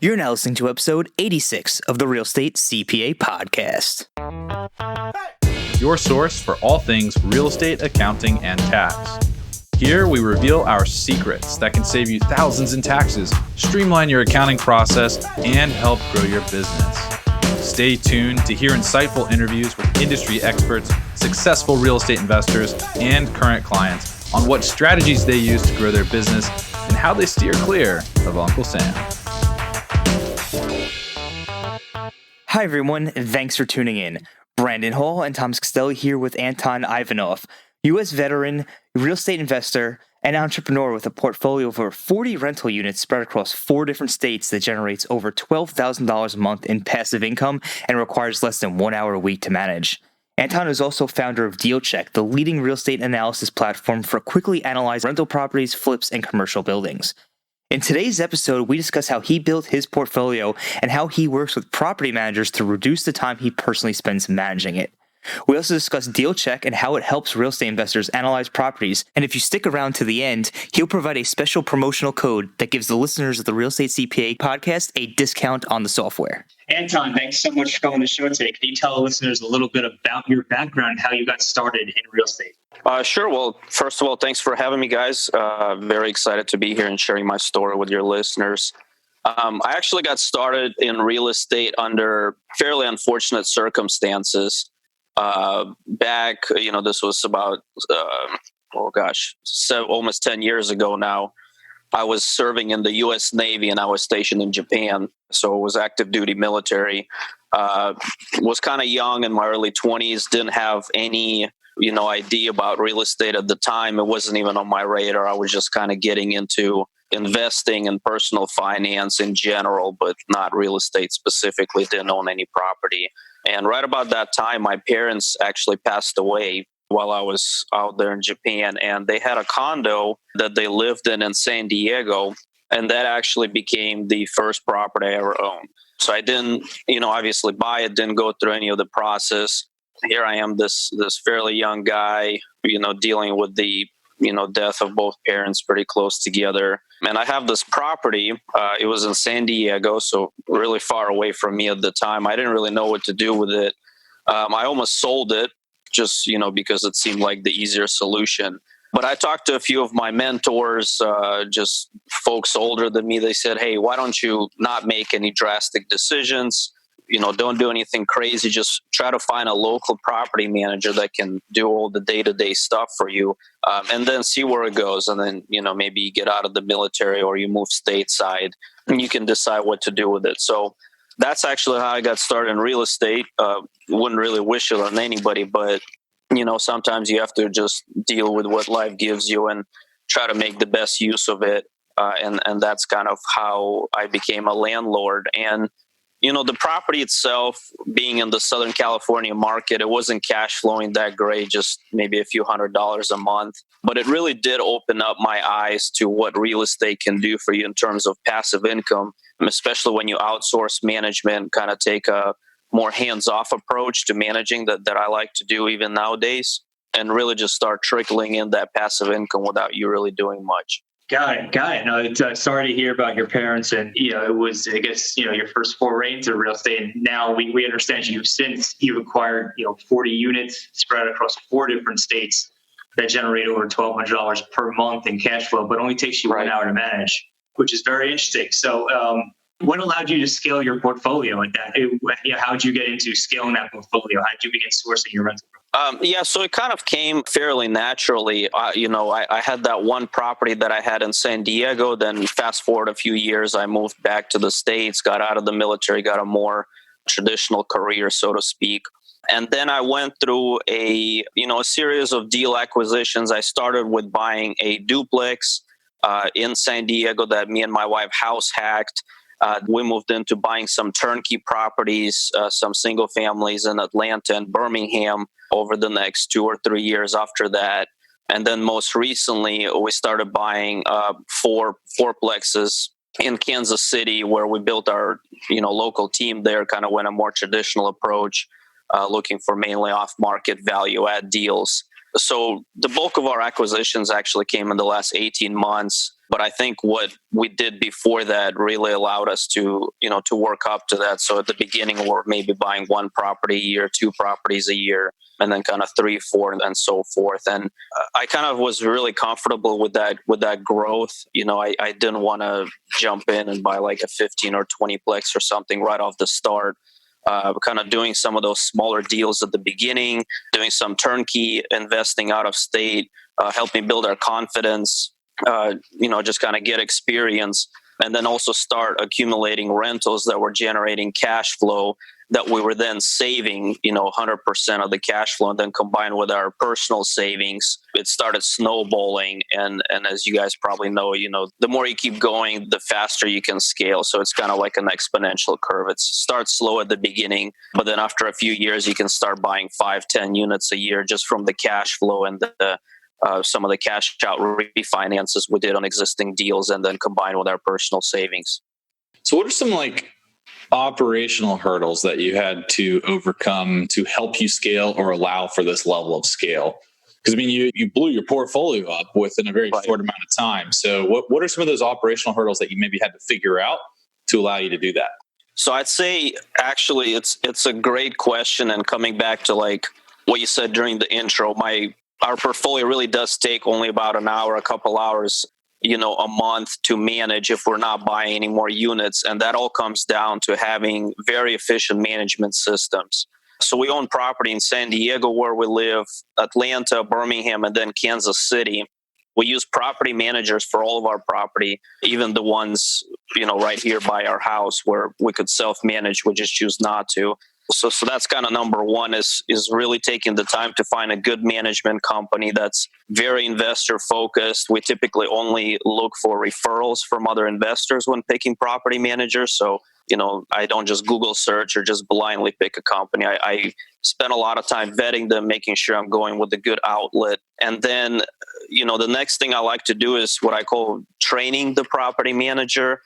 You're now listening to episode 86 of the Real Estate CPA Podcast. Your source for all things real estate, accounting, and tax. Here we reveal our secrets that can save you thousands in taxes, streamline your accounting process, and help grow your business. Stay tuned to hear insightful interviews with industry experts, successful real estate investors, and current clients on what strategies they use to grow their business and how they steer clear of Uncle Sam. Hi everyone, thanks for tuning in. Brandon Hall and Tom Costello here with Anton Ivanov, U.S. veteran, real estate investor, and entrepreneur with a portfolio of over 40 rental units spread across 4 different states that generates over $12,000 a month in passive income and requires less than 1 hour a week to manage. Anton is also founder of DealCheck, the leading real estate analysis platform for quickly analyzing rental properties, flips, and commercial buildings. In today's episode, we discuss how he built his portfolio and how he works with property managers to reduce the time he personally spends managing it. We also discuss DealCheck and how it helps real estate investors analyze properties. And if you stick around to the end, he'll provide a special promotional code that gives the listeners of the Real Estate CPA podcast a discount on the software. Anton, thanks so much for coming on the show today. Can you tell the listeners a little bit about your background and how you got started in real estate? Sure. Well, first of all, thanks for having me, guys. Very excited to be here and sharing my story with your listeners. I actually got started in real estate under fairly unfortunate circumstances. Back, this was about, almost 10 years ago now. I was serving in the U.S. Navy and I was stationed in Japan. So it was active duty military. Was kind of young in my early 20s, didn't have any idea about real estate at the time. It wasn't even on my radar. I was just kind of getting into investing and personal finance in general, but not real estate specifically. Didn't own any property. And right about that time, my parents actually passed away while I was out there in Japan. And they had a condo that they lived in San Diego. And that actually became the first property I ever owned. So I didn't, obviously buy it, didn't go through any of the process. Here I am, this fairly young guy, dealing with the, death of both parents pretty close together. And I have this property. It was in San Diego, so really far away from me at the time. I didn't really know what to do with it. I almost sold it just, because it seemed like the easier solution. But I talked to a few of my mentors, just folks older than me. They said, hey, why don't you not make any drastic decisions? Don't do anything crazy. Just try to find a local property manager that can do all the day-to-day stuff for you, and then see where it goes. And then, maybe you get out of the military or you move stateside and you can decide what to do with it. So that's actually how I got started in real estate. Wouldn't really wish it on anybody, but, sometimes you have to just deal with what life gives you and try to make the best use of it. And that's kind of how I became a landlord. And the property itself, being in the Southern California market, it wasn't cash flowing that great, just maybe a few $100s a month. But it really did open up my eyes to what real estate can do for you in terms of passive income, especially when you outsource management, kind of take a more hands-off approach to managing that I like to do even nowadays, and really just start trickling in that passive income without you really doing much. Got it. No, it's, sorry to hear about your parents, and it was, I guess, your first foray into real estate. And now we understand you've acquired 40 units spread across 4 different states that generate over $1,200 per month in cash flow, but only takes you 1 hour to manage, which is very interesting. So, what allowed you to scale your portfolio at that? How did you get into scaling that portfolio? How did you begin sourcing your rental? So it kind of came fairly naturally. I had that one property that I had in San Diego. Then fast forward a few years, I moved back to the States, got out of the military, got a more traditional career, so to speak. And then I went through a series of deal acquisitions. I started with buying a duplex in San Diego that me and my wife house hacked. We moved into buying some turnkey properties, some single families in Atlanta and Birmingham over the next 2 or 3 years after that. And then most recently, we started buying 4 fourplexes in Kansas City, where we built our local team there, kind of went a more traditional approach, looking for mainly off-market value-add deals. So the bulk of our acquisitions actually came in the last 18 months. But I think what we did before that really allowed us to, to work up to that. So at the beginning, we're maybe buying one property a year, two properties a year, and then kind of 3, 4, and so forth. And I kind of was really comfortable with that growth. I didn't want to jump in and buy like a 15 or 20 plex or something right off the start. Kind of doing some of those smaller deals at the beginning, doing some turnkey investing out of state, helping build our confidence, just kind of get experience, and then also start accumulating rentals that were generating cash flow that we were then saving, 100% of the cash flow, and then combined with our personal savings, it started snowballing. And as you guys probably know, the more you keep going, the faster you can scale. So it's kind of like an exponential curve. It starts slow at the beginning, but then after a few years, you can start buying 5, 10 units a year just from the cash flow and some of the cash out refinances we did on existing deals, and then combined with our personal savings. So what are some operational hurdles that you had to overcome to help you scale or allow for this level of scale? Because you blew your portfolio up within a very short amount of time. So what are some of those operational hurdles that you maybe had to figure out to allow you to do that? So I'd say actually it's a great question, and coming back to what you said during the intro, our portfolio really does take only about an hour, a couple hours, a month to manage if we're not buying any more units. And that all comes down to having very efficient management systems. So we own property in San Diego where we live, Atlanta, Birmingham, and then Kansas City. We use property managers for all of our property, even the ones, right here by our house where we could self-manage, we just choose not to. So that's kind of number one is really taking the time to find a good management company that's very investor focused. We typically only look for referrals from other investors when picking property managers. So, I don't just Google search or just blindly pick a company. I spend a lot of time vetting them, making sure I'm going with a good outlet. And then, the next thing I like to do is what I call training the property manager.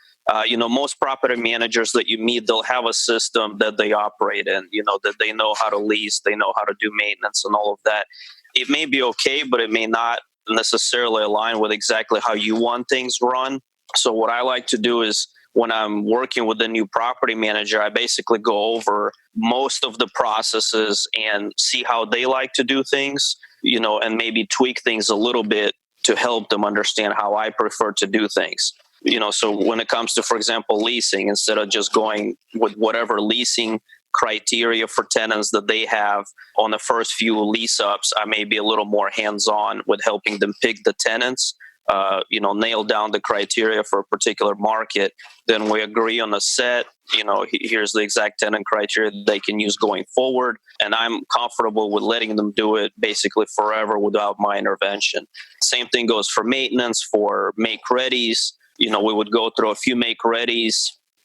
Most property managers that you meet, they'll have a system that they operate in, that they know how to lease, they know how to do maintenance and all of that. It may be okay, but it may not necessarily align with exactly how you want things run. So what I like to do is when I'm working with a new property manager, I basically go over most of the processes and see how they like to do things, and maybe tweak things a little bit to help them understand how I prefer to do things. So when it comes to, for example, leasing, instead of just going with whatever leasing criteria for tenants that they have on the first few lease ups, I may be a little more hands-on with helping them pick the tenants, nail down the criteria for a particular market. Then we agree on a set, here's the exact tenant criteria they can use going forward. And I'm comfortable with letting them do it basically forever without my intervention. Same thing goes for maintenance, for make-readies. We would go through a few make-readies,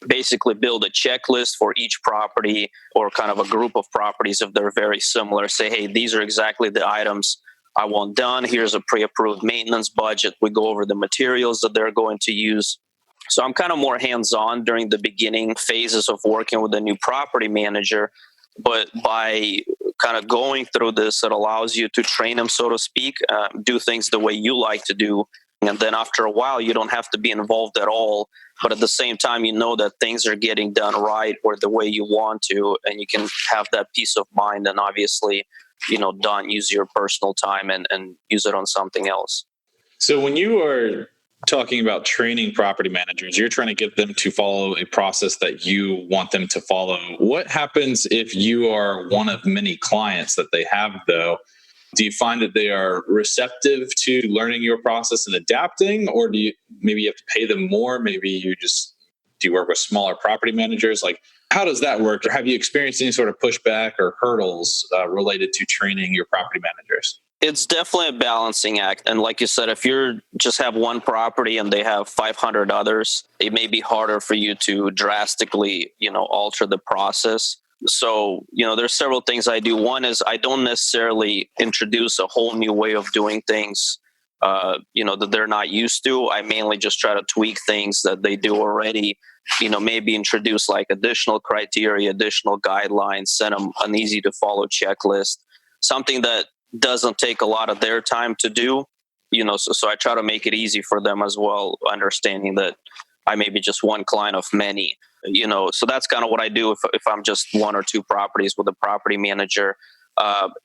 basically build a checklist for each property or kind of a group of properties if they're very similar. Say, hey, these are exactly the items I want done. Here's a pre-approved maintenance budget. We go over the materials that they're going to use. So I'm kind of more hands-on during the beginning phases of working with a new property manager. But by kind of going through this, it allows you to train them, so to speak, do things the way you like to do. And then after a while, you don't have to be involved at all. But at the same time, that things are getting done right or the way you want to, and you can have that peace of mind and obviously, don't use your personal time and use it on something else. So when you are talking about training property managers, you're trying to get them to follow a process that you want them to follow. What happens if you are one of many clients that they have, though? Do you find that they are receptive to learning your process and adapting, or do you maybe have to pay them more? Maybe do you work with smaller property managers? How does that work? Or have you experienced any sort of pushback or hurdles related to training your property managers? It's definitely a balancing act. And like you said, if you just have one property and they have 500 others, it may be harder for you to drastically, alter the process. So, there's several things I do. One is I don't necessarily introduce a whole new way of doing things, that they're not used to. I mainly just try to tweak things that they do already, maybe introduce additional criteria, additional guidelines, send them an easy to follow checklist, something that doesn't take a lot of their time to do. So I try to make it easy for them as well, understanding that I may be just one client of many. So that's kind of what I do if I'm just one or two properties with a property manager.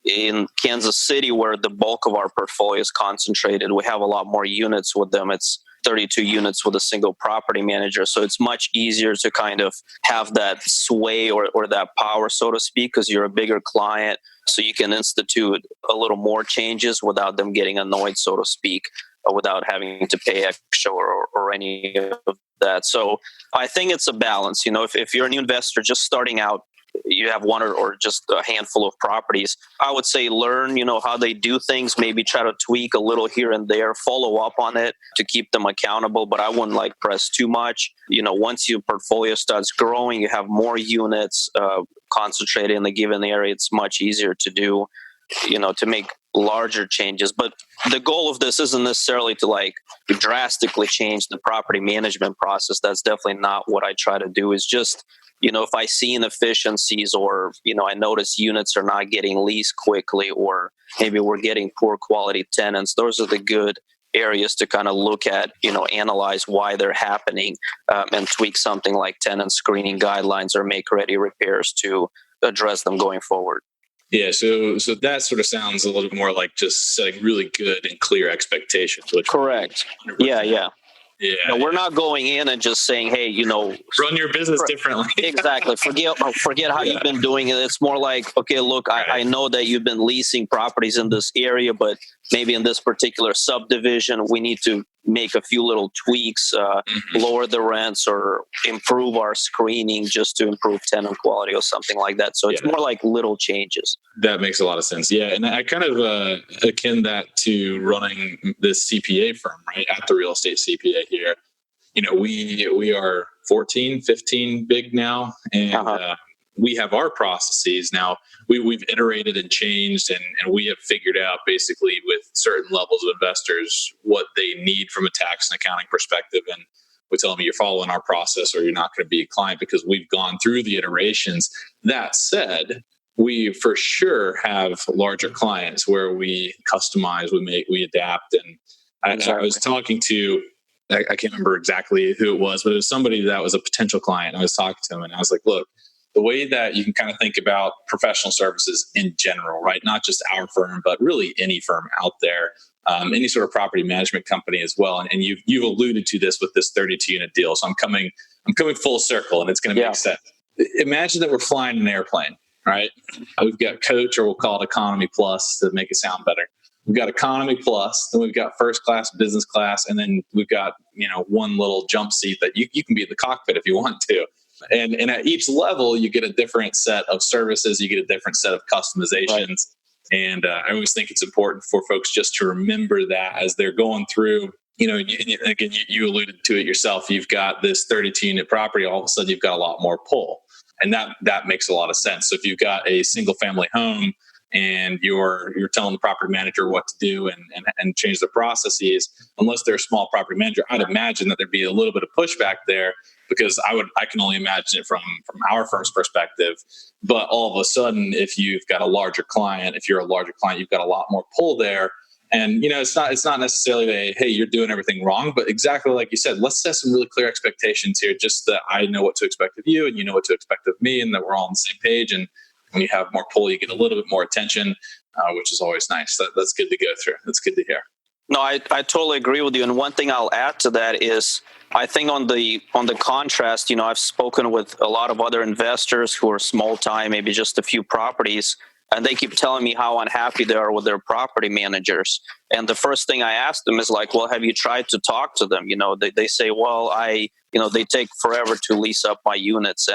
In Kansas City, where the bulk of our portfolio is concentrated, we have a lot more units with them. It's 32 units with a single property manager. So it's much easier to kind of have that sway or that power, so to speak, because you're a bigger client. So you can institute a little more changes without them getting annoyed, so to speak, without having to pay extra or any of that. So I think it's a balance. If you're a new investor just starting out, you have one or just a handful of properties, I would say learn, how they do things, maybe try to tweak a little here and there, follow up on it to keep them accountable, but I wouldn't press too much. Once your portfolio starts growing, you have more units concentrated in a given area, it's much easier to do, to make larger changes. But the goal of this isn't necessarily to drastically change the property management process. That's definitely not what I try to do. Is just if I see inefficiencies or, I notice units are not getting leased quickly, or maybe we're getting poor quality tenants, those are the good areas to kind of look at, analyze why they're happening, and tweak something like tenant screening guidelines or make ready repairs to address them going forward. Yeah, so that sort of sounds a little bit more like just setting really good and clear expectations. Which correct. Yeah. Yeah, we're not going in and just saying, hey, run your business differently. Exactly. Forget how you've been doing it. It's more like, okay, look, I know that you've been leasing properties in this area, but maybe in this particular subdivision, we need to make a few little tweaks, lower the rents or improve our screening just to improve tenant quality or something like that. So it's more like little changes. That makes a lot of sense. Yeah. And I kind of akin that to running this CPA firm, right? At the real estate CPA here. We are 14, 15 big now. And we have our processes now. We've iterated and changed, and we have figured out basically with certain levels of investors what they need from a tax and accounting perspective. And we tell them, you're following our process or you're not going to be a client, because we've gone through the iterations. That said, we for sure have larger clients where we customize, we adapt. And I was talking to, I can't remember exactly who it was, but it was somebody that was a potential client. I was talking to him and I was like, look, the way that you can kind of think about professional services in general, right? Not just our firm, but really any firm out there, any sort of property management company as well. And you've alluded to this with this 32 unit deal. So I'm coming full circle, and it's going to make sense. Imagine that we're flying an airplane, right? We've got coach, or we'll call it economy plus to make it sound better. We've got economy plus, then we've got first class, business class, and then we've got, one little jump seat that you can be in the cockpit if you want to. And at each level, you get a different set of services, you get a different set of customizations. Right. And I always think it's important for folks just to remember that as they're going through, again, you alluded to it yourself. You've got this 32 unit property, all of a sudden you've got a lot more pull. And that makes a lot of sense. So if you've got a single family home and you're telling the property manager what to do and change the processes, unless they're a small property manager, I'd imagine that there'd be a little bit of pushback there, because I can only imagine it from our firm's perspective. But all of a sudden, if you've got a larger client, you've got a lot more pull there. And it's not necessarily hey, you're doing everything wrong, but exactly like you said, let's set some really clear expectations here, just that I know what to expect of you and you know what to expect of me, and that we're all on the same page. And when you have more pull, you get a little bit more attention, which is always nice. That's good to go through. That's good to hear. No, I totally agree with you. And one thing I'll add to that is, I think on the contrast, I've spoken with a lot of other investors who are small time, maybe just a few properties, and they keep telling me how unhappy they are with their property managers. And the first thing I ask them is well, have you tried to talk to them? They say, well, they take forever to lease up my units.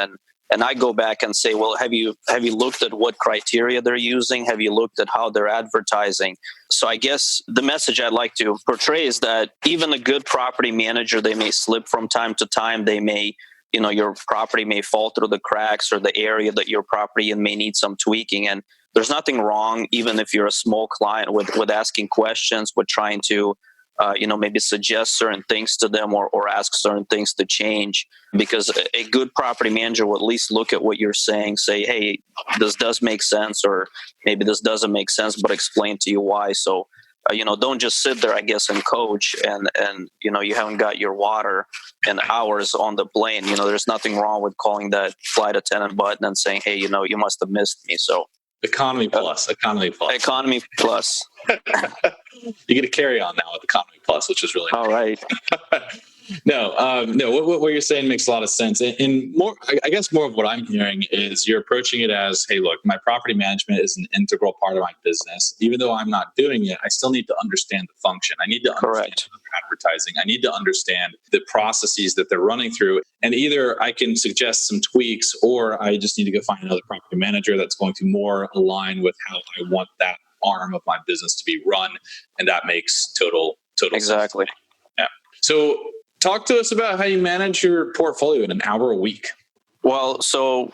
And I go back and say, well, have you looked at what criteria they're using? Have you looked at how they're advertising? So I guess the message I'd like to portray is that even a good property manager, they may slip from time to time. They may, your property may fall through the cracks, or the area that your property in may need some tweaking. And there's nothing wrong, even if you're a small client, with asking questions, with trying to maybe suggest certain things to them or ask certain things to change, because a good property manager will at least look at what you're saying, say, hey, this does make sense, or maybe this doesn't make sense, but explain to you why. So don't just sit there, I guess, and coach and you haven't got your water and hours on the plane. There's nothing wrong with calling that flight attendant button and saying, hey, you must have missed me. So Economy plus. Economy plus. You get a carry on now with Economy Plus, which is really all right. No. What you're saying makes a lot of sense, and more. I guess more of what I'm hearing is you're approaching it as, hey, look, my property management is an integral part of my business. Even though I'm not doing it, I still need to understand the function. I need to understand advertising. I need to understand the processes that they're running through, and either I can suggest some tweaks, or I just need to go find another property manager that's going to more align with how I want that arm of my business to be run, and that makes total exactly sense. Yeah. So talk to us about how you manage your portfolio in an hour a week. Well, so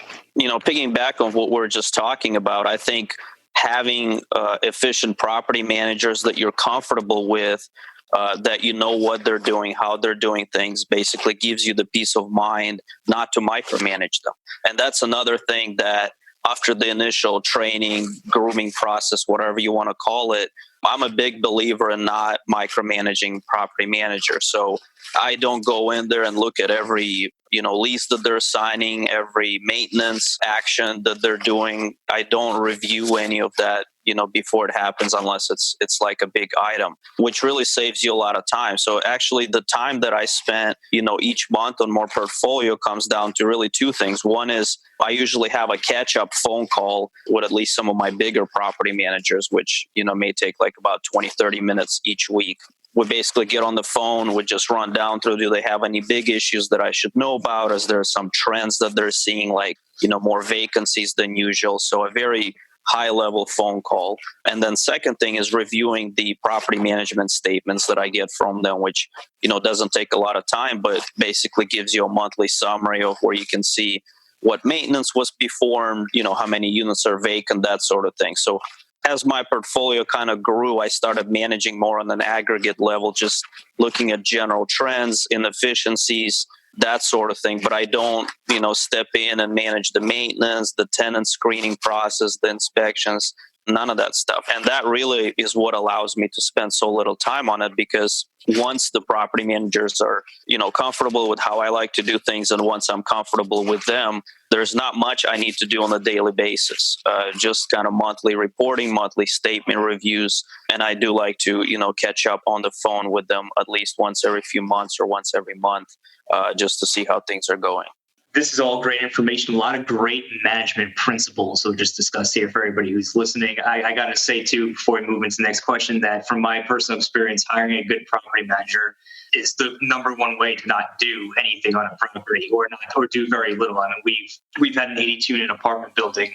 picking back on what we're just talking about, I think having efficient property managers that you're comfortable with, that what they're doing, how they're doing things, basically gives you the peace of mind not to micromanage them. And that's another thing that after the initial training, grooming process, whatever you want to call it, I'm a big believer in not micromanaging property managers. So I don't go in there and look at every lease that they're signing, every maintenance action that they're doing. I don't review any of that before it happens, unless it's like a big item, which really saves you a lot of time. So actually the time that I spent each month on more portfolio comes down to really two things. One is I usually have a catch-up phone call with at least some of my bigger property managers, which may take like about 20-30 minutes each week. We basically get on the phone, we just run down through, do they have any big issues that I should know about? Is there some trends that they're seeing, like, more vacancies than usual? So a very high level phone call. And then second thing is reviewing the property management statements that I get from them, which, doesn't take a lot of time, but basically gives you a monthly summary of where you can see what maintenance was performed, how many units are vacant, that sort of thing. So as my portfolio kind of grew, I started managing more on an aggregate level, just looking at general trends, inefficiencies, that sort of thing. But I don't, step in and manage the maintenance, the tenant screening process, the inspections, none of that stuff. And that really is what allows me to spend so little time on it, because once the property managers are, comfortable with how I like to do things, and once I'm comfortable with them, there's not much I need to do on a daily basis. Just kind of monthly reporting, monthly statement reviews. And I do like to, catch up on the phone with them at least once every few months or once every month, just to see how things are going. This is all great information, a lot of great management principles. So just discussed here for everybody who's listening. I got to say, too, before we move into the next question, that from my personal experience, hiring a good property manager is the number one way to not do anything on a property, or do very little. I mean, we've had an 82-unit apartment building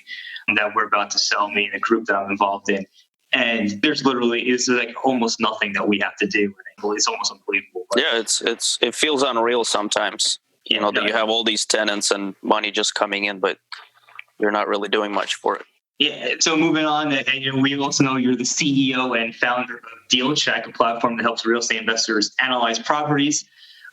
that we're about to sell, me and the group that I'm involved in. And there's like almost nothing that we have to do. It's almost unbelievable. Yeah, it feels unreal sometimes. That you have all these tenants and money just coming in, but you're not really doing much for it. Yeah. So moving on, and we also know you're the CEO and founder of DealCheck, a platform that helps real estate investors analyze properties.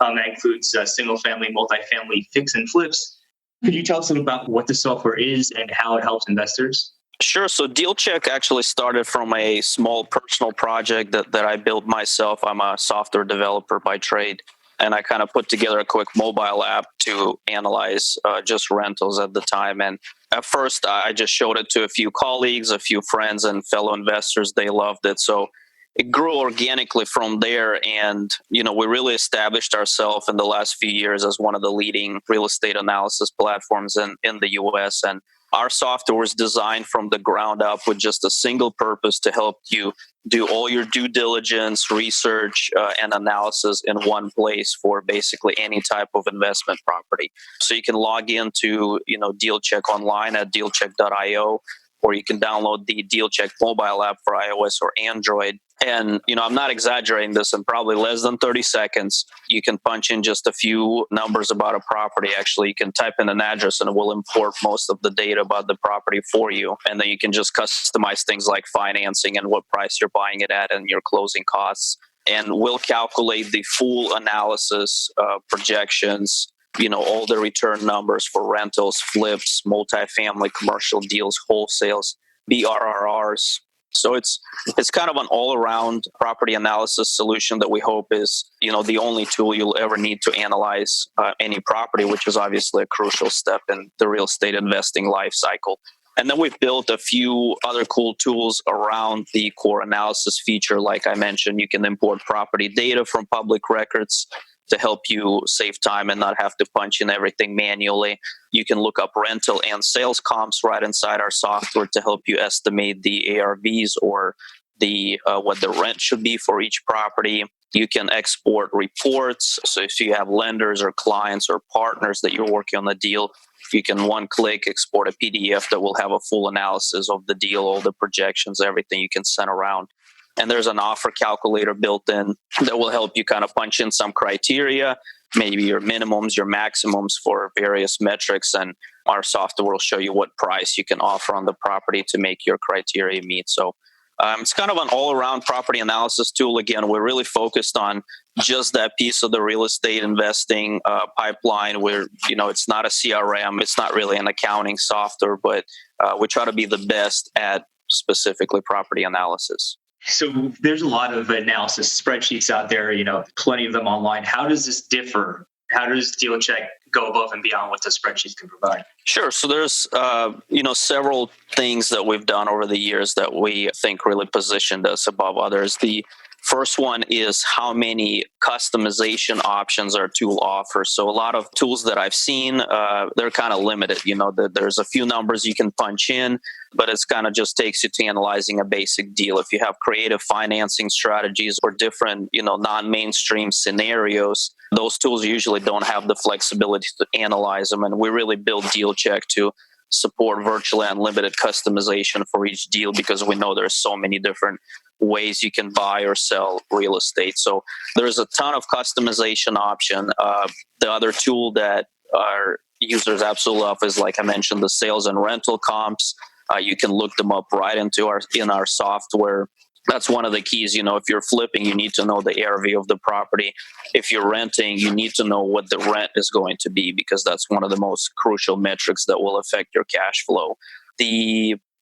That includes single-family, multifamily, fix and flips. Could you tell us a little about what the software is and how it helps investors? Sure. So DealCheck actually started from a small personal project that I built myself. I'm a software developer by trade. And I kind of put together a quick mobile app to analyze just rentals at the time. And at first, I just showed it to a few colleagues, a few friends, and fellow investors. They loved it. So it grew organically from there. And, we really established ourselves in the last few years as one of the leading real estate analysis platforms in the U.S. And our software was designed from the ground up with just a single purpose to help you do all your due diligence, research, and analysis in one place for basically any type of investment property. So you can log into, DealCheck online at dealcheck.io, or you can download the DealCheck mobile app for iOS or Android. And, I'm not exaggerating this, in probably less than 30 seconds, you can punch in just a few numbers about a property. Actually, you can type in an address and it will import most of the data about the property for you. And then you can just customize things like financing and what price you're buying it at and your closing costs. And we'll calculate the full analysis, projections, all the return numbers for rentals, flips, multifamily, commercial deals, wholesales, BRRRs, So it's kind of an all-around property analysis solution that we hope is, the only tool you'll ever need to analyze any property, which is obviously a crucial step in the real estate investing life cycle. And then we've built a few other cool tools around the core analysis feature. Like I mentioned, you can import property data from public records to help you save time and not have to punch in everything manually. You can look up rental and sales comps right inside our software to help you estimate the ARVs or the what the rent should be for each property. You can export reports. So if you have lenders or clients or partners that you're working on the deal, you can one-click export a PDF that will have a full analysis of the deal, all the projections, everything you can send around. And there's an offer calculator built in that will help you kind of punch in some criteria, maybe your minimums, your maximums for various metrics. And our software will show you what price you can offer on the property to make your criteria meet. So it's kind of an all-around property analysis tool. Again, we're really focused on just that piece of the real estate investing pipeline where, it's not a CRM, it's not really an accounting software, but we try to be the best at specifically property analysis. So there's a lot of analysis spreadsheets out there, plenty of them online. How does this differ? How does DealCheck go above and beyond what the spreadsheets can provide? Sure. So there's, several things that we've done over the years that we think really positioned us above others. The first one is how many customization options our tool offers. So a lot of tools that I've seen, they're kind of limited. There's a few numbers you can punch in, but it's kind of just takes you to analyzing a basic deal. If you have creative financing strategies or different, non-mainstream scenarios, those tools usually don't have the flexibility to analyze them. And we really build DealCheck to support virtually unlimited customization for each deal because we know there's so many different ways you can buy or sell real estate. So there's a ton of customization option. The other tool that our users absolutely love is, like I mentioned, the sales and rental comps. You can look them up right in our software. That's one of the keys. If you're flipping, you need to know the ARV of the property. If you're renting, you need to know what the rent is going to be because that's one of the most crucial metrics that will affect your cash flow.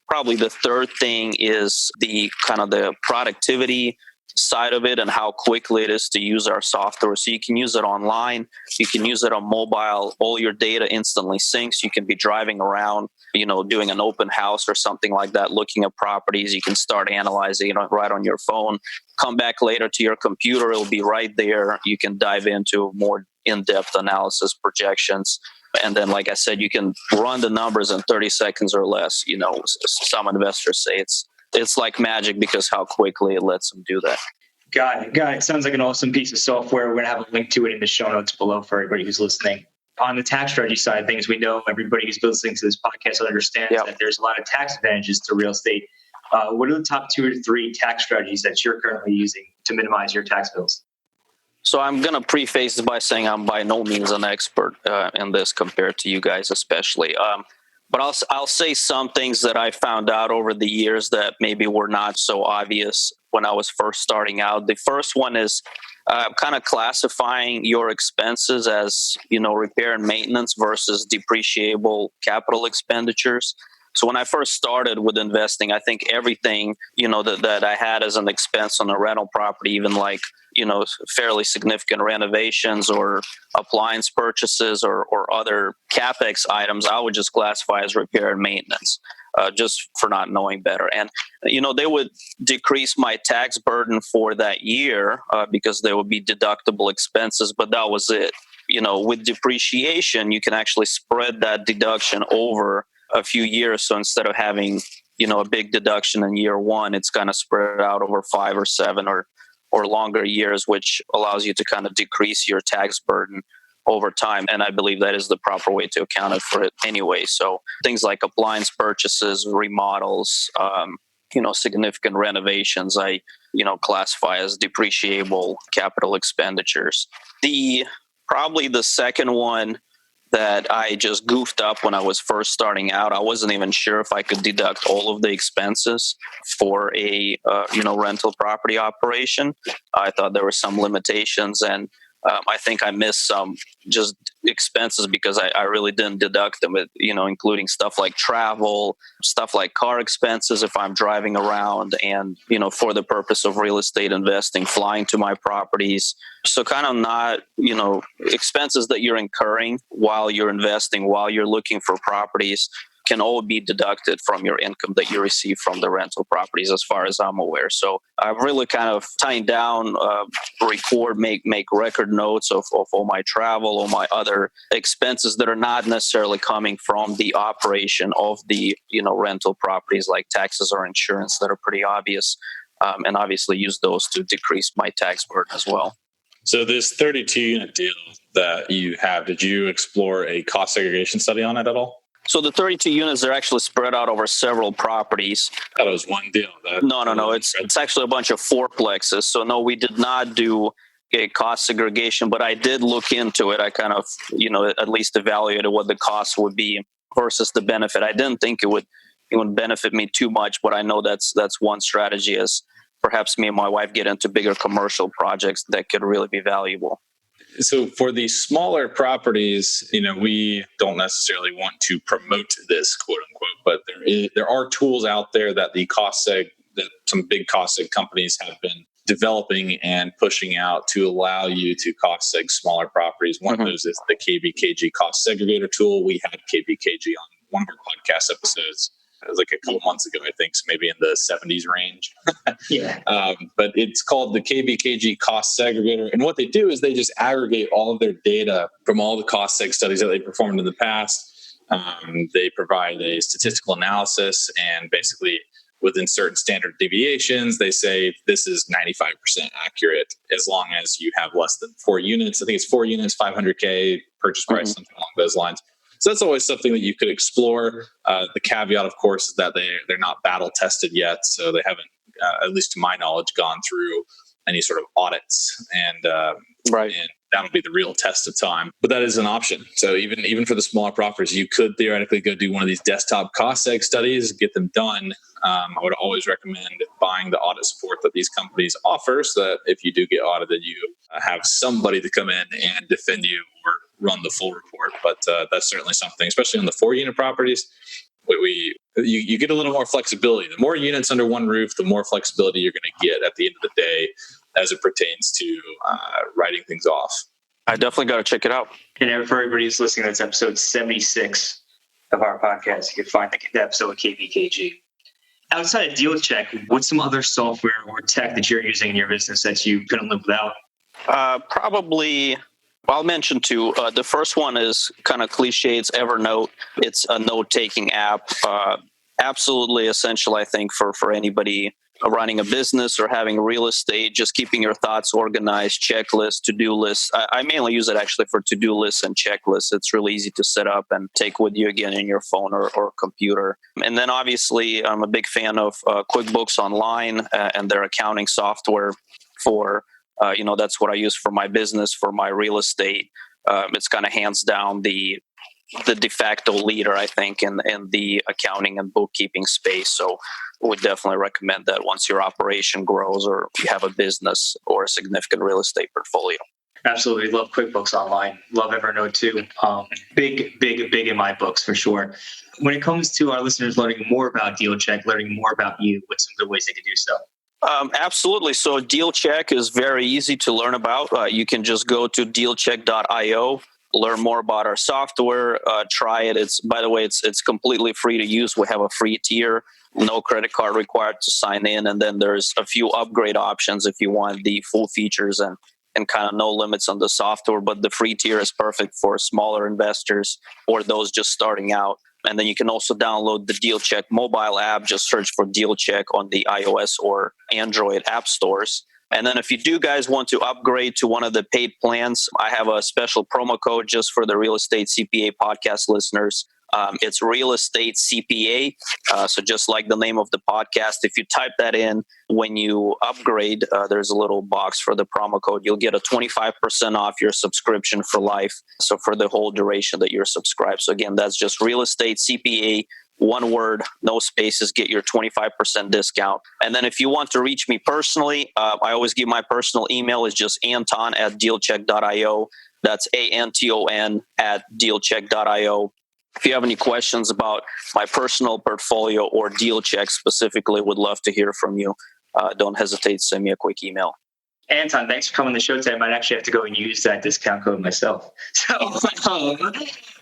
Probably the third thing is the kind of the productivity side of it and how quickly it is to use our software. So you can use it online, you can use it on mobile, all your data instantly syncs. You can be driving around, doing an open house or something like that, looking at properties. You can start analyzing it right on your phone, come back later to your computer, it'll be right there. You can dive into more in-depth analysis, projections. And then, like I said, you can run the numbers in 30 seconds or less. Some investors say it's like magic because how quickly it lets them do that. Got it. Sounds like an awesome piece of software. We're going to have a link to it in the show notes below for everybody who's listening. On the tax strategy side of things, we know everybody who's listening to this podcast understands that there's a lot of tax advantages to real estate. What are the top 2 or 3 tax strategies that you're currently using to minimize your tax bills? So I'm going to preface this by saying I'm by no means an expert in this compared to you guys especially. But I'll say some things that I found out over the years that maybe were not so obvious when I was first starting out. The first one is kind of classifying your expenses as, repair and maintenance versus depreciable capital expenditures. So when I first started with investing, I think everything, that I had as an expense on a rental property, even like, fairly significant renovations or appliance purchases or other CapEx items, I would just classify as repair and maintenance, just for not knowing better. And, they would decrease my tax burden for that year because they would be deductible expenses, but that was it. With depreciation, you can actually spread that deduction over a few years. So instead of having, a big deduction in year one, it's kind of spread out over 5 or 7 or longer years, which allows you to kind of decrease your tax burden over time. And I believe that is the proper way to account for it anyway. So things like appliance purchases, remodels, significant renovations, I, classify as depreciable capital expenditures. Probably the second one that I just goofed up when I was first starting out. I wasn't even sure if I could deduct all of the expenses for a rental property operation. I thought there were some limitations, and I think I missed some just expenses because I really didn't deduct them, including stuff like travel, stuff like car expenses if I'm driving around, and, for the purpose of real estate investing, flying to my properties. So kind of not, expenses that you're incurring while you're investing, while you're looking for properties, can all be deducted from your income that you receive from the rental properties, as far as I'm aware. So I'm really kind of tying down, record, make record notes of all my travel, all my other expenses that are not necessarily coming from the operation of the, rental properties, like taxes or insurance, that are pretty obvious, and obviously use those to decrease my tax burden as well. So this 32 unit deal that you have, did you explore a cost segregation study on it at all? So the 32 units are actually spread out over several properties. I thought it was one deal. No. It's actually a bunch of fourplexes. So no, we did not do a cost segregation, but I did look into it. I kind of, at least evaluated what the cost would be versus the benefit. I didn't think it would benefit me too much, but I know that's one strategy, as perhaps me and my wife get into bigger commercial projects that could really be valuable. So for the smaller properties, we don't necessarily want to promote this, quote unquote, but there are tools out there that that some big cost seg companies have been developing and pushing out to allow you to cost seg smaller properties. One of those is the KBKG cost segregator tool. We had KBKG on one of our podcast episodes. It was like a couple months ago, I think, so maybe in the 70s range. Yeah. But it's called the KBKG cost segregator. And what they do is they just aggregate all of their data from all the cost seg studies that they performed in the past. They provide a statistical analysis, and basically within certain standard deviations, they say this is 95% accurate as long as you have less than 4 units. I think it's 4 units, $500K purchase price, something along those lines. So that's always something that you could explore. The caveat, of course, is that they're not battle tested yet, so they haven't, at least to my knowledge, gone through any sort of audits, and that'll be the real test of time. But that is an option. So even for the smaller properties, you could theoretically go do one of these desktop cost seg studies, get them done. I would always recommend buying the audit support that these companies offer, so that if you do get audited, you have somebody to come in and defend you or run the full report. But that's certainly something, especially on the 4-unit properties. You get a little more flexibility. The more units under one roof, the more flexibility you're going to get at the end of the day as it pertains to writing things off. I definitely got to check it out. And for everybody who's listening, that's episode 76 of our podcast. You can find the episode with KBKG. Outside of DealCheck, what's some other software or tech that you're using in your business that you couldn't live without? Probably, I'll mention 2. The first one is kind of cliche. It's Evernote. It's a note-taking app. Absolutely essential, I think, for anybody running a business or having real estate, just keeping your thoughts organized, checklists, to-do lists. I mainly use it actually for to-do lists and checklists. It's really easy to set up and take with you again in your phone or computer. And then obviously I'm a big fan of QuickBooks Online and their accounting software for, that's what I use for my business, for my real estate. It's kind of hands down the de facto leader, I think, in the accounting and bookkeeping space. So I would definitely recommend that once your operation grows or you have a business or a significant real estate portfolio. Absolutely. Love QuickBooks Online. Love Evernote too. Big in my books for sure. When it comes to our listeners learning more about DealCheck, learning more about you, what's some good ways they can do so? Absolutely. So DealCheck is very easy to learn about. You can just go to DealCheck.io. Learn more about our software, try it. By the way, it's completely free to use. We have a free tier, no credit card required to sign in. And then there's a few upgrade options if you want the full features and kind of no limits on the software. But the free tier is perfect for smaller investors or those just starting out. And then you can also download the DealCheck mobile app. Just search for DealCheck on the iOS or Android app stores. And then if you do guys want to upgrade to one of the paid plans, I have a special promo code just for the Real Estate CPA podcast listeners. It's Real Estate CPA. So just like the name of the podcast, if you type that in when you upgrade, there's a little box for the promo code. You'll get a 25% off your subscription for life. So for the whole duration that you're subscribed. So again, that's just Real Estate CPA. One word, no spaces, get your 25% discount. And then if you want to reach me personally, I always give my personal email is just Anton@DealCheck.io. That's Anton at DealCheck.io. If you have any questions about my personal portfolio or DealCheck specifically, would love to hear from you. Don't hesitate to send me a quick email. Anton, thanks for coming on the show today. I might actually have to go and use that discount code myself. So,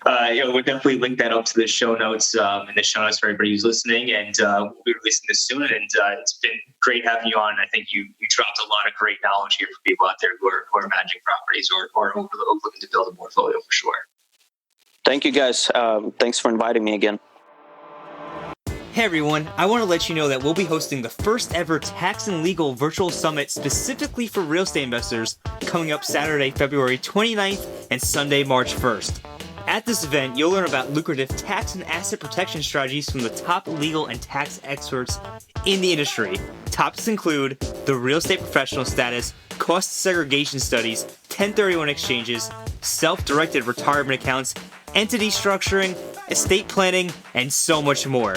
we'll definitely link that up to the show notes in the show notes for everybody who's listening. And we'll be releasing this soon. And it's been great having you on. I think you dropped a lot of great knowledge here for people out there who are managing properties or looking to build a portfolio for sure. Thank you, guys. Thanks for inviting me again. Hey everyone, I want to let you know that we'll be hosting the first ever Tax and Legal Virtual Summit specifically for real estate investors coming up Saturday, February 29th and Sunday, March 1st. At this event, you'll learn about lucrative tax and asset protection strategies from the top legal and tax experts in the industry. Topics include the real estate professional status, cost segregation studies, 1031 exchanges, self-directed retirement accounts, entity structuring, estate planning, and so much more.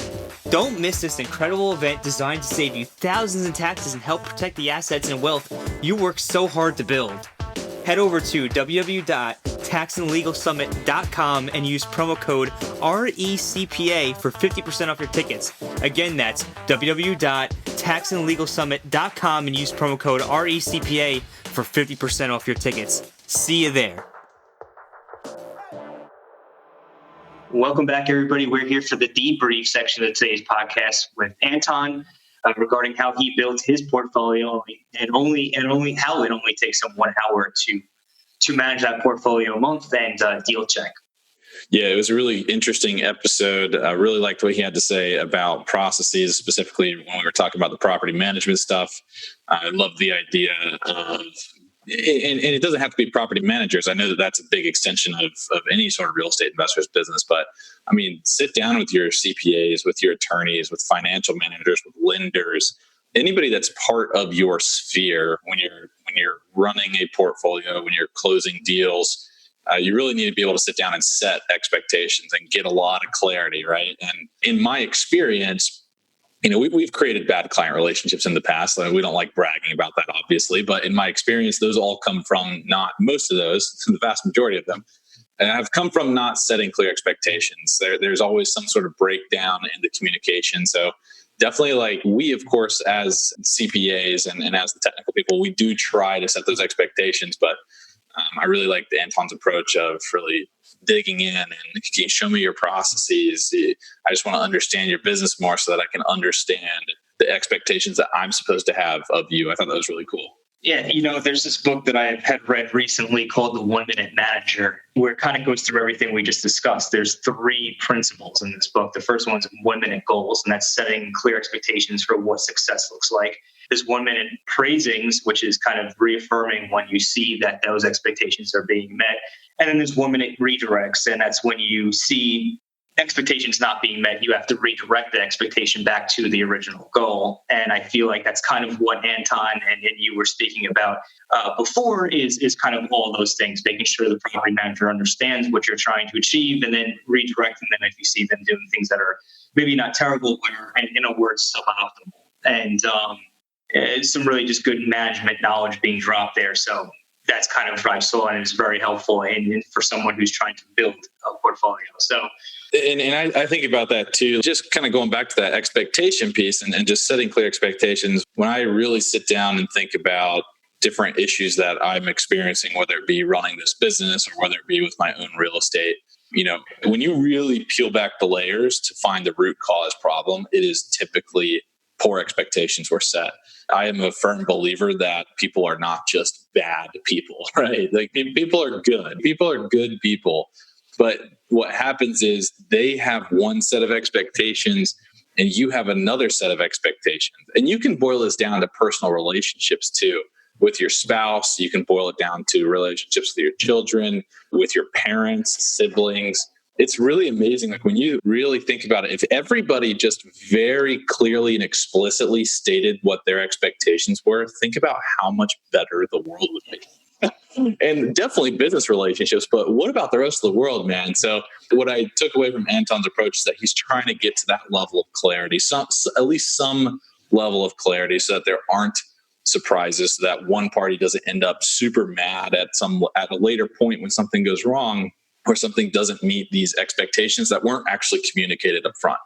Don't miss this incredible event designed to save you thousands in taxes and help protect the assets and wealth you work so hard to build. Head over to www.taxandlegalsummit.com and use promo code RECPA for 50% off your tickets. Again, that's www.taxandlegalsummit.com and use promo code RECPA for 50% off your tickets. See you there. Welcome back, everybody. We're here for the debrief section of today's podcast with Anton regarding how he built his portfolio and how it only takes him 1 hour to manage that portfolio a month and DealCheck. Yeah, it was a really interesting episode. I really liked what he had to say about processes, specifically when we were talking about the property management stuff. I love the idea of, and it doesn't have to be property managers. I know that that's a big extension of any sort of real estate investor's business. But I mean, sit down with your CPAs, with your attorneys, with financial managers, with lenders, anybody that's part of your sphere when you're running a portfolio, when you're closing deals. You really need to be able to sit down and set expectations and get a lot of clarity, right? And in my experience, we've created bad client relationships in the past. We don't like bragging about that, obviously, but in my experience, those all come from most of those, the vast majority of them, have come from not setting clear expectations. There's always some sort of breakdown in the communication. So definitely, we, of course, as CPAs and as the technical people, we do try to set those expectations, but I really like the Anton's approach of really digging in and can you show me your processes. I just want to understand your business more so that I can understand the expectations that I'm supposed to have of you. I thought that was really cool. Yeah, there's this book that I had read recently called The 1 Minute Manager, where it kind of goes through everything we just discussed. There's 3 principles in this book. The first one's 1 minute goals, and that's setting clear expectations for what success looks like. There's 1 minute praisings, which is kind of reaffirming when you see that those expectations are being met. And then there's 1 minute redirects, and that's when you see expectations not being met, you have to redirect the expectation back to the original goal. And I feel like that's kind of what Anton and you were speaking about before is kind of all those things, making sure the property manager understands what you're trying to achieve and then redirecting them if you see them doing things that are maybe not terrible, but are, in a word, suboptimal. And it's some really just good management knowledge being dropped there. So that's kind of what I saw, and it's very helpful for someone who's trying to build a portfolio. So, and I think about that too, just kind of going back to that expectation piece and just setting clear expectations. When I really sit down and think about different issues that I'm experiencing, whether it be running this business or whether it be with my own real estate, when you really peel back the layers to find the root cause problem, it is typically poor expectations were set. I am a firm believer that people are not just bad people, right? People are good. People are good people. But what happens is they have one set of expectations and you have another set of expectations. And you can boil this down to personal relationships too. With your spouse, you can boil it down to relationships with your children, with your parents, siblings. It's really amazing. When you really think about it, if everybody just very clearly and explicitly stated what their expectations were, think about how much better the world would be. And definitely business relationships, but what about the rest of the world, man? So what I took away from Anton's approach is that he's trying to get to that level of clarity, at least some level of clarity, so that there aren't surprises so that one party doesn't end up super mad at a later point when something goes wrong or something doesn't meet these expectations that weren't actually communicated up front.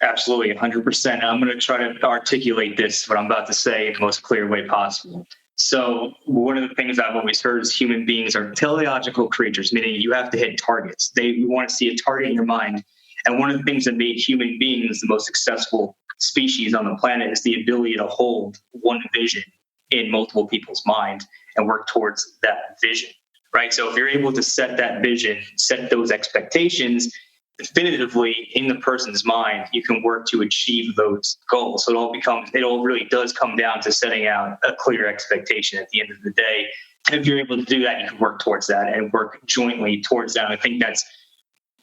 Absolutely, 100%. I'm going to try to articulate this, what I'm about to say, in the most clear way possible. So one of the things I've always heard is human beings are teleological creatures, meaning you have to hit targets. You want to see a target in your mind. And one of the things that made human beings the most successful species on the planet is the ability to hold one vision in multiple people's mind and work towards that vision, right? So if you're able to set that vision, set those expectations definitively in the person's mind, you can work to achieve those goals. So it all really does come down to setting out a clear expectation at the end of the day. If you're able to do that, you can work towards that and work jointly towards that. I think that's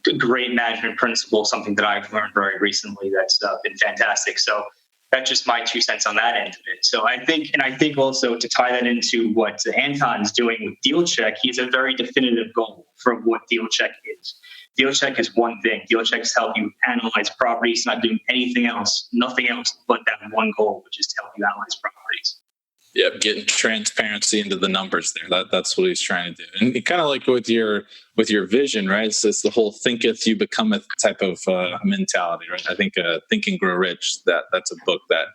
a great management principle, something that I've learned very recently that's been fantastic. So that's just my 2 cents on that end of it. So I think also to tie that into what Anton's doing with DealCheck, he's a very definitive goal for what DealCheck is. DealCheck is one thing. DealCheck is help you analyze properties, not doing anything else, nothing else but that one goal, which is to help you analyze properties. Yep, getting transparency into the numbers there. That's what he's trying to do. And kind of like with your vision, right? It's the whole thinketh you becometh type of mentality, right? I think Think and Grow Rich, that's a book that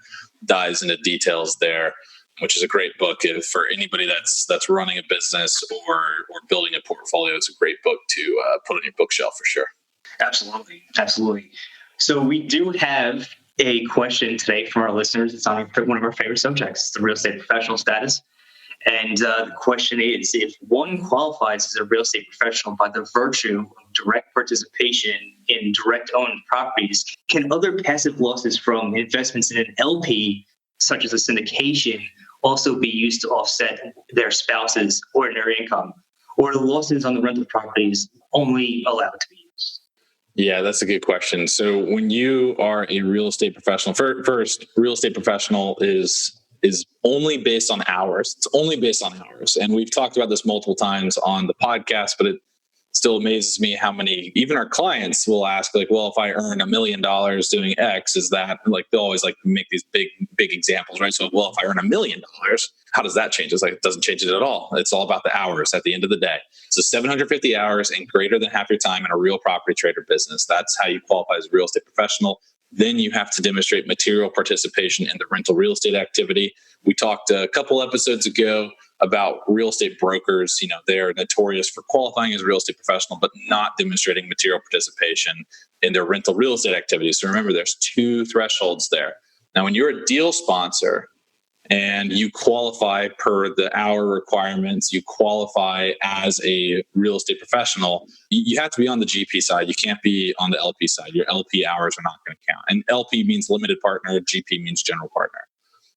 dives into details there, which is a great book for anybody that's running a business or building a portfolio. It's a great book to put on your bookshelf for sure. Absolutely. So we do have a question today from our listeners. It's on one of our favorite subjects, the real estate professional status. And the question is, if one qualifies as a real estate professional by the virtue of direct participation in direct owned properties, can other passive losses from investments in an LP, such as a syndication, also be used to offset their spouse's ordinary income? Or are the losses on the rental properties only allowed to be used? Yeah, that's a good question. So when you are a real estate professional, first, real estate professional is only based on hours. It's only based on hours. And we've talked about this multiple times on the podcast, but it still amazes me how many, even our clients will ask, like, well, if I earn $1 million doing X, is that, like, they'll always like make these big examples, right? So, well, if I earn $1 million, how does that change? It's like, it doesn't change it at all. It's all about the hours at the end of the day. So 750 hours and greater than half your time in a real property trader business. That's how you qualify as a real estate professional. Then you have to demonstrate material participation in the rental real estate activity. We talked a couple episodes ago about real estate brokers. You know, they're notorious for qualifying as a real estate professional, but not demonstrating material participation in their rental real estate activity. So remember, there's 2 thresholds there. Now, when you're a deal sponsor and you qualify per the hour requirements, you qualify as a real estate professional, you have to be on the GP side. You can't be on the LP side. Your LP hours are not going to count. And LP means limited partner, GP means general partner.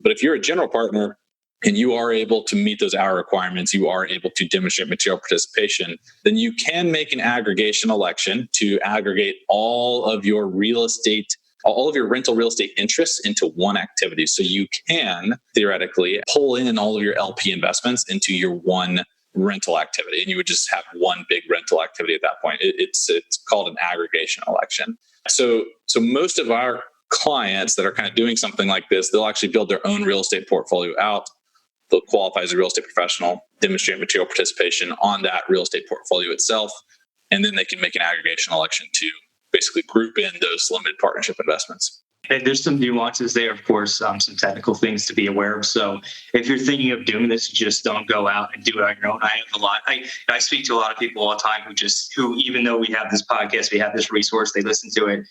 But if you're a general partner and you are able to meet those hour requirements, you are able to demonstrate material participation, then you can make an aggregation election to aggregate all of your rental real estate interests into one activity. So you can theoretically pull in all of your LP investments into your one rental activity, and you would just have one big rental activity at that point. It's called an aggregation election. So most of our clients that are kind of doing something like this, they'll actually build their own real estate portfolio out. They'll qualify as a real estate professional, demonstrate material participation on that real estate portfolio itself, and then they can make an aggregation election to basically group in those limited partnership investments. And there's some nuances there, of course, some technical things to be aware of. So if you're thinking of doing this, just don't go out and do it on your own. I speak to a lot of people all the time who even though we have this podcast, we have this resource, they listen to it,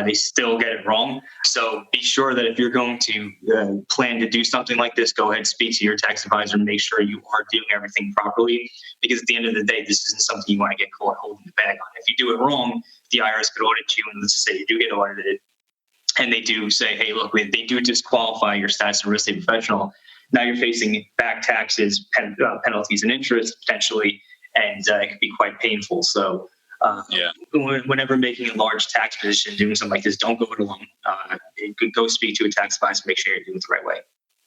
they still get it wrong. So be sure that if you're going to plan to do something like this, go ahead and speak to your tax advisor and make sure you are doing everything properly. Because at the end of the day, this isn't something you want to get caught holding the bag on. If you do it wrong, the IRS could audit you, and let's just say you do get audited, and they do say, hey, look, they do disqualify your status as a real estate professional. Now you're facing back taxes, penalties, and interest potentially, and it can be quite painful. So whenever making a large tax position, doing something like this, don't go it alone. Go speak to a tax advisor, make sure you're doing it the right way.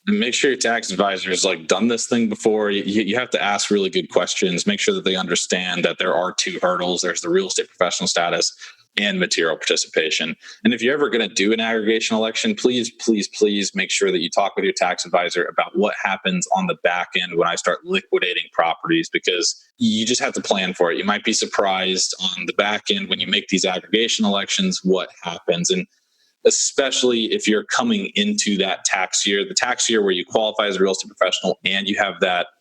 And make sure your tax advisor has done this thing before. You have to ask really good questions. Make sure that they understand that there are 2 hurdles. There's the real estate professional status. and material participation. And if you're ever going to do an aggregation election, please make sure that you talk with your tax advisor about what happens on the back end when I start liquidating properties, because you just have to plan for it. You might be surprised on the back end when you make these aggregation elections, what happens. And especially if you're coming into that tax year, the tax year where you qualify as a real estate professional and you have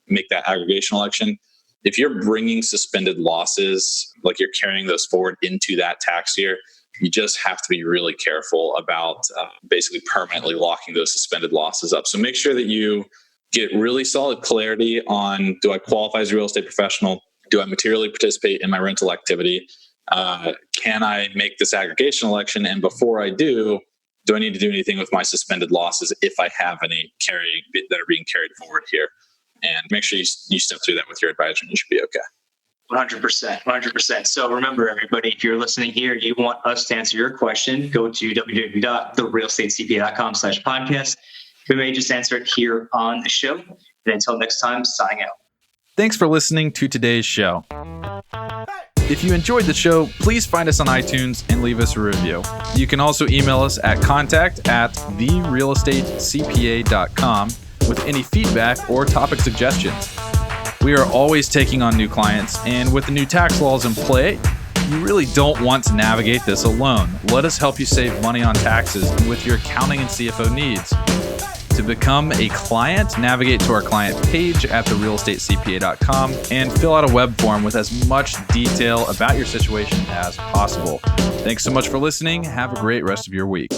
make that aggregation election. If you're bringing suspended losses, like you're carrying those forward into that tax year, you just have to be really careful about basically permanently locking those suspended losses up. So make sure that you get really solid clarity on, do I qualify as a real estate professional? Do I materially participate in my rental activity? Can I make this aggregation election? And before I do I need to do anything with my suspended losses if I have any that are being carried forward here? And make sure you step through that with your advisor, and you should be okay. 100%. So remember, everybody, if you're listening here, you want us to answer your question, go to www.therealestatecpa.com/podcast. We may just answer it here on the show. And until next time, signing out. Thanks for listening to today's show. If you enjoyed the show, please find us on iTunes and leave us a review. You can also email us at contact@therealestatecpa.com with any feedback or topic suggestions. We are always taking on new clients, and with the new tax laws in play, you really don't want to navigate this alone. Let us help you save money on taxes and with your accounting and CFO needs. To become a client, navigate to our client page at therealestatecpa.com and fill out a web form with as much detail about your situation as possible. Thanks so much for listening. Have a great rest of your week.